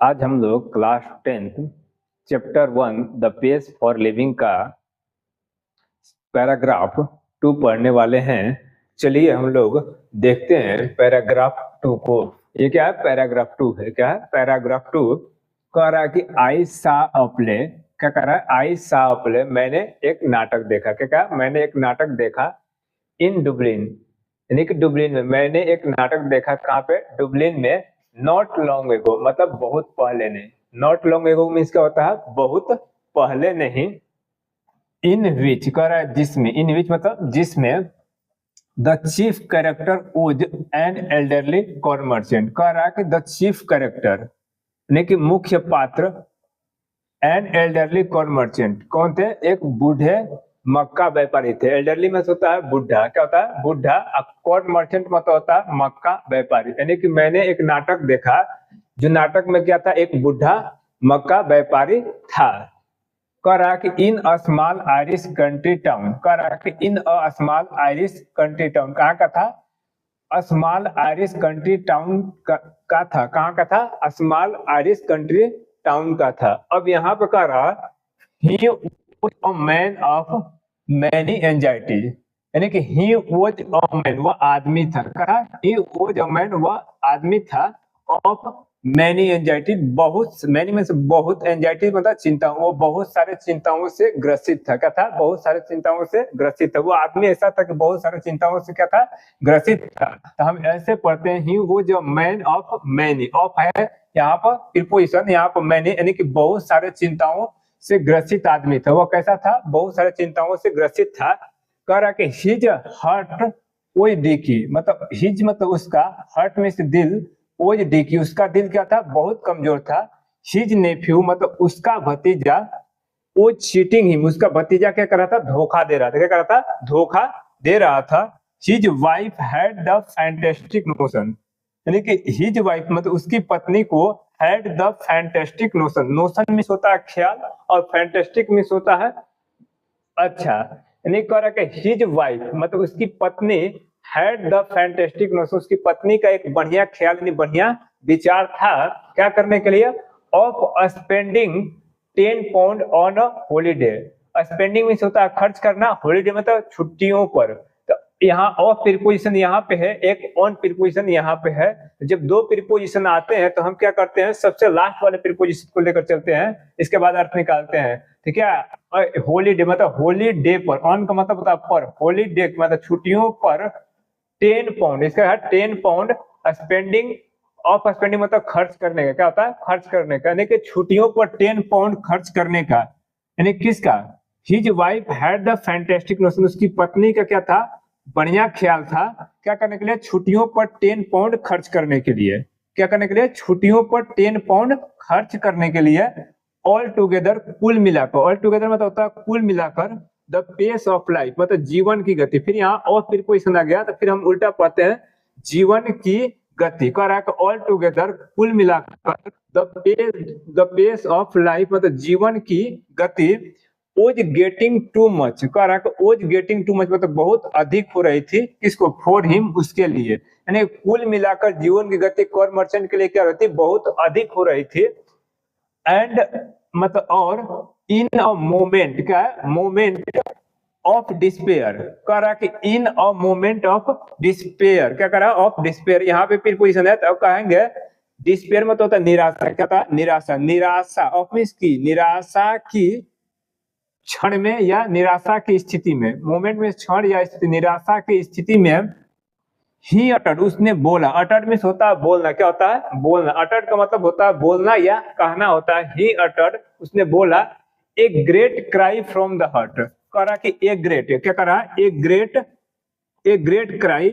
आज हम लोग class 10th chapter 1 the page for living का पैराग्राफ 2 पढ़ने वाले हैं। चलिए हम लोग देखते हैं पैराग्राफ 2 को। ये क्या है? पैराग्राफ 2 है। क्या है? पैराग्राफ 2 कह रहा है कि आई सा अ प्ले। क्या कह रहा है? आई सा अ प्ले, मैंने एक नाटक देखा। क्या कहा? मैंने एक नाटक देखा इन डुबलिन, यानी कि डुबलिन में मैंने एक नाटक देखा। कहाँ पे? डुबलिन में। नॉट लॉन्ग एगो मतलब बहुत पहले नहीं। नॉट लॉन्ग एगो मीन्स क्या होता है? बहुत पहले नहीं। इन विच कह रहा है जिसमें, इन विच मतलब जिसमें the chief character was an elderly corn merchant. कह रहा है कि द चीफ कैरेक्टर यानी कि मुख्य पात्र एन एल्डरली कॉर्न मर्चेंट कौन थे? एक बूढ़े मक्का व्यापारी थे। एल्डरली में होता है बूढ़ा। क्या होता है? बूढ़ा। कॉर्न मर्चेंट मतलब होता है मक्का व्यापारी। यानी कि मैंने एक नाटक देखा, जो नाटक में क्या था? एक बूढ़ा मक्का व्यापारी था। कह रहा कि in a small Irish country town. कह रहा कि in a small Irish country town कहाँ का था? स्मॉल आयरिश कंट्री टाउन का था। कहाँ का था? स्मॉल आयरिश कंट्री टाउन का था। अब यहाँ पे कह रहा he was a man of many anxieties, यानी कि ही वाज अ मैन, वह आदमी था। कहा ही वाज अ मैन, वह आदमी था ऑफ मैनी एंजाइटी, बहुत मैनी में से बहुत, एंजाइटी मतलब चिंता, वो बहुत सारे चिंताओं से ग्रसित था। क्या था? बहुत सारे चिंताओं से ग्रसित था। वो आदमी ऐसा था कि बहुत सारे चिंताओं से क्या था? ग्रसित था। तो हम ऐसे पढ़ते हैं ही वो जो मैन ऑफ मैनी, ऑफ है यहाँ पर प्रीपोजिशन, यहाँ पर मैनी, यानी कि बहुत सारे चिंताओं से ग्रसित आदमी था। वो कैसा था? बहुत सारे चिंताओं से ग्रसित था। कह रहा कि हिज हर्ट ओज डिकी, मतलब हिज मतलब उसका, हर्ट में से दिल, ओज डिकी उसका दिल क्या था? बहुत कमजोर था। हिज नेफ्यू मतलब उसका भतीजा, वो चीटिंग हिम, उसका भतीजा क्या कर रहा था? धोखा दे रहा था। क्या कर रहा था? धोखा दे रहा था। His wife had the fantastic notion, यानी कि हिज वाइफ मतलब उसकी पत्नी को, had the fantastic notion, notion miss होता है ख्याल, और फैंटेस्टिक मिस होता है अच्छा। यानी कह रहा कि हिज वाइफ मतलब उसकी पत्नी, हैड द फैंटेस्टिक नोशन, उसकी पत्नी का एक बढ़िया ख्याल, यानी बढ़िया विचार था। क्या करने के लिए? Of spending 10 pound on a holiday. Spending means होता है खर्च करना, हॉलीडे मतलब छुट्टियों पर। तो यहाँ ऑफ प्रीपोजिशन यहाँ पे है, एक ऑन प्रीपोजिशन यहाँ पे है। जब दो प्रीपोजिशन आते हैं तो हम क्या करते हैं? सबसे लास्ट वाले प्रीपोजिशन को लेकर चलते हैं, इसके बाद अर्थ निकालते हैं। ठीक है? हॉलीडे मतलब हॉलीडे पर, ऑन का मतलब होता है पर, हॉलीडे मतलब छुट्टियों पर 10 पाउंड, इसका है 10 पाउंड स्पेंडिंग। ऑफ स्पेंडिंग मतलब खर्च करने का। क्या होता है? खर्च करने का, यानी कि छुट्टियों पर 10 पाउंड खर्च करने का। यानी किसका? His wife had the fantastic notion, उसकी पत्नी का क्या था? बढ़िया ख्याल था। क्या करने के लिए? छुट्टियों पर 10 पाउंड खर्च करने के लिए। क्या करने के लिए? छुट्टियों पर 10 पाउंड खर्च करने के लिए। ऑल टुगेदर कुल मिलाकर, ऑल टुगेदर मतलब होता है कुल मिलाकर, द पेस ऑफ लाइफ मतलब जीवन की गति। फिर यहाँ और प्रीपोजिशन आ गया तो फिर हम उल्टा पढ़ते हैं, जीवन की गति। कह रहा है कि ऑल टुगेदर कुल मिलाकर, द पेस ऑफ लाइफ मतलब जीवन की गति, ओज गेटिंग टू मच। कह रहा है कि ओज गेटिंग टू मच मतलब बहुत अधिक हो रही थी। किसको? फॉर हिम, उसके लिए। यानी कुल मिलाकर जीवन की गति कॉर मर्चेंट के लिए क्या रहती? बहुत अधिक हो रही थी। एंड मतलब और इन अ मोमेंट, क्या है? Moment of despair. कह रहा कि in a moment of despair, क्या कह रहा? Of despair. यहाँ पे प्रीपोजिशन है तो कहेंगे डिस्पेयर में तो होता है निराशा। क्या था? निराशा। निराशा ऑफ मीन्स की, निराशा की क्षण में या निराशा की स्थिति में, मोमेंट में क्षण या स्थिति, निराशा की स्थिति में ही अटर्ड, उसने बोला। अटर्ड मीन्स होता है बोलना। क्या होता है? बोलना। अटर्ड का मतलब होता है बोलना या कहना होता है। ही अटर्ड, उसने बोला, a great cry from the heart. कह रहा कि ए ग्रेट, क्या कह रहा? A great cry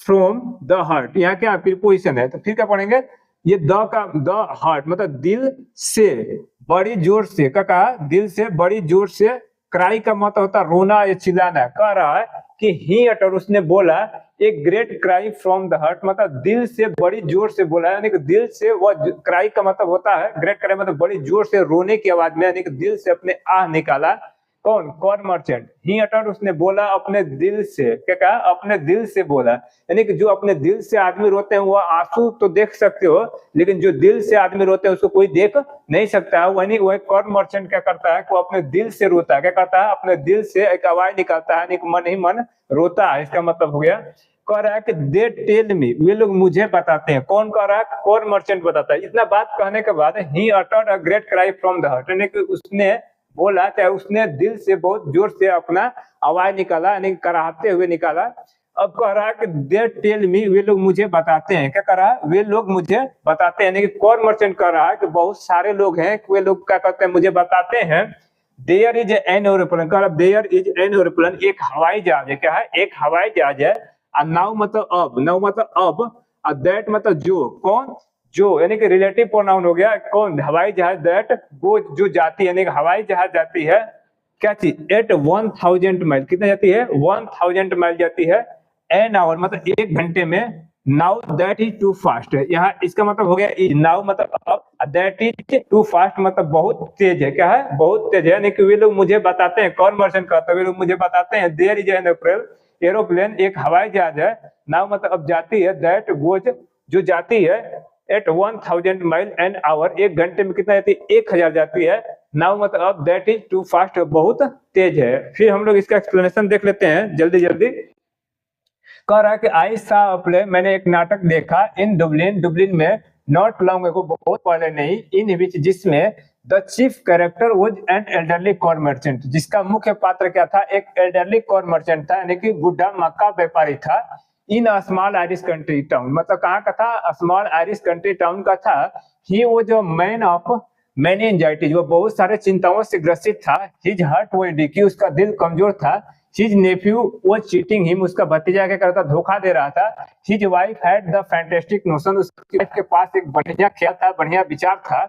from the heart. यहाँ क्या प्रीपोजिशन है तो फिर क्या पढ़ेंगे? ये द का, द हार्ट मतलब दिल से, बड़ी जोर से। क्या कहा? दिल से, बड़ी जोर से। क्राई का मतलब होता है रोना या चिल्लाना। कह रहा है कि ही अटर, उसने बोला, एक great cry from the heart मतलब दिल से बड़ी जोर से बोला, यानी कि दिल से। वह क्राई का मतलब होता है, ग्रेट क्राई मतलब बड़ी जोर से रोने की आवाज में, यानी कि दिल से अपने आह निकाला। कौन? Core merchant. ही अटर्ड, उसने बोला अपने दिल से। क्या कहा? अपने दिल से बोला। यानी कि जो अपने दिल से आदमी रोते हैं वो आंसू तो देख सकते हो, लेकिन जो दिल से आदमी रोते हैं उसको कोई देख नहीं सकता है। वही वही कॉर मर्चेंट क्या करता है? वो अपने दिल से रोता है। क्या करता है? अपने दिल से एक आवाज निकालता है, मन ही मन रोता है। इसका मतलब हो गया, कह रहा है कि दे टेल मी, वे लोग मुझे बताते हैं। कौन कह रहा है? कॉर मर्चेंट बताता है। इतना बात कहने के बाद he uttered a great cry from the heart, यानी कि उसने बोला, चाहे उसने दिल से बहुत जोर से अपना आवाज निकाला, यानी कराहते हुए निकाला। अब कह रहा है कि दे टेल मी, वे लोग मुझे बताते हैं। क्या कह रहा है? वे लोग मुझे बताते हैं। यानी कि कॉर मर्चेंट कह रहा है कि बहुत सारे लोग हैं, वे लोग क्या कहते हैं? मुझे बताते हैं। देयर इज एन एरोप्लेन, कह रहा देयर इज एन एरोप्लेन, एक हवाई जहाज है। क्या है? एक हवाई जहाज है। नाउ मतलब अब, नाउ मतलब अब, दैट मतलब जो, कौन? जो, यानी कि रिलेटिव प्रोनाउन हो गया। कौन? हवाई जहाज। दैट, वो जो जाती है, यानी कि हवाई जहाज जाती है। क्या चीज? एट 1000 माइल, कितना जाती है? 1000 माइल जाती है। एन आवर मतलब एक घंटे में। Now that is too fast, यहाँ इसका मतलब हो गया इज। नाउ मतलब अब, दैट इज टू फास्ट मतलब बहुत तेज है। क्या है? बहुत तेज है। यानी कि वे लोग मुझे बताते हैं, कौन मर्चेंट कहता है, वे लोग मुझे बताते हैं, देयर इज एन एरोप्लेन, एक हवाई जहाज है। नाउ मतलब अब जाती है। दैट गोज, जो जाती है। एट 1000 माइल एन आवर, एक घंटे में कितना जाती है? 1000 जाती है। नाउ मतलब अब, दैट इज टू फास्ट, बहुत तेज है। फिर हम लोग इसका एक्सप्लेनेशन देख लेते हैं जल्दी जल्दी। कह रहा है कि आई सा प्ले, मैंने एक नाटक देखा इन डुबलिन, डुबलिन में, नॉट लॉन्ग एगो, बहुत पहले नहीं, इन विच, जिसमें the chief character was an elderly corn merchant, जिसका मुख्य पात्र क्या था? एक एल्डरली कॉर मर्चेंट था, यानी कि बुढ़ा मक्का व्यापारी था। In a small Irish country town, मतलब कहाँ का था? स्मॉल आयरिश कंट्री टाउन का था। ही वो जो मैन ऑफ मैनी एंजाइटीज, वो बहुत सारे चिंताओं से ग्रसित था। हिज हार्ट वो डिकी, उसका दिल कमजोर था। हिज नेफ्यू वो चीटिंग हिम, उसका भतीजा क्या करता? धोखा दे रहा था। His wife had the fantastic notion, उसकी वाइफ के पास एक बढ़िया ख्याल था, बढ़िया विचार था।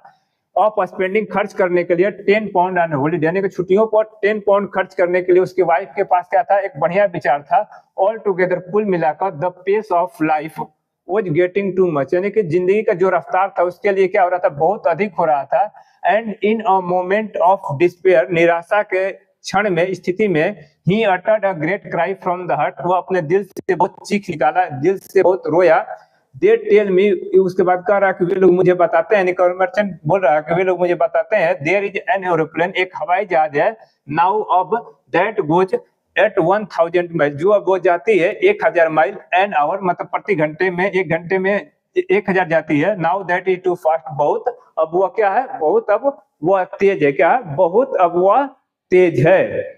ऑफ स्पेंडिंग, खर्च करने के लिए 10 पाउंड ऑन हॉलीडे, यानी कि छुट्टियों पर 10 पाउंड खर्च करने के लिए उसकी वाइफ के पास क्या था? एक बढ़िया विचार था। ऑल टुगेदर, कुल मिलाकर, the pace of life was getting too much, यानी कि जिंदगी का जो रफ्तार था उसके लिए क्या हो रहा था? बहुत अधिक हो रहा था। And in a moment of despair, निराशा के क्षण में, स्थिति में, he uttered a great cry from the heart, वो अपने दिल से बहुत चीख निकाला, दिल से बहुत रोया। दे टेल मी, उसके बाद कह रहा है कि वे लोग मुझे बताते हैं, मर्चेंट बोल रहा है कि वे लोग मुझे बताते हैं, देयर इज एन एरोप्लेन, एक हवाई जहाज है। नाउ अब, दैट गोज एट 1000 माइल, जो अब वो जाती है 1000 माइल एन आवर, मतलब प्रति घंटे में, एक घंटे में 1000 जाती है। Now that is too fast, बहुत अब वह क्या है? बहुत अब वह तेज है। क्या है? बहुत अब वह तेज है।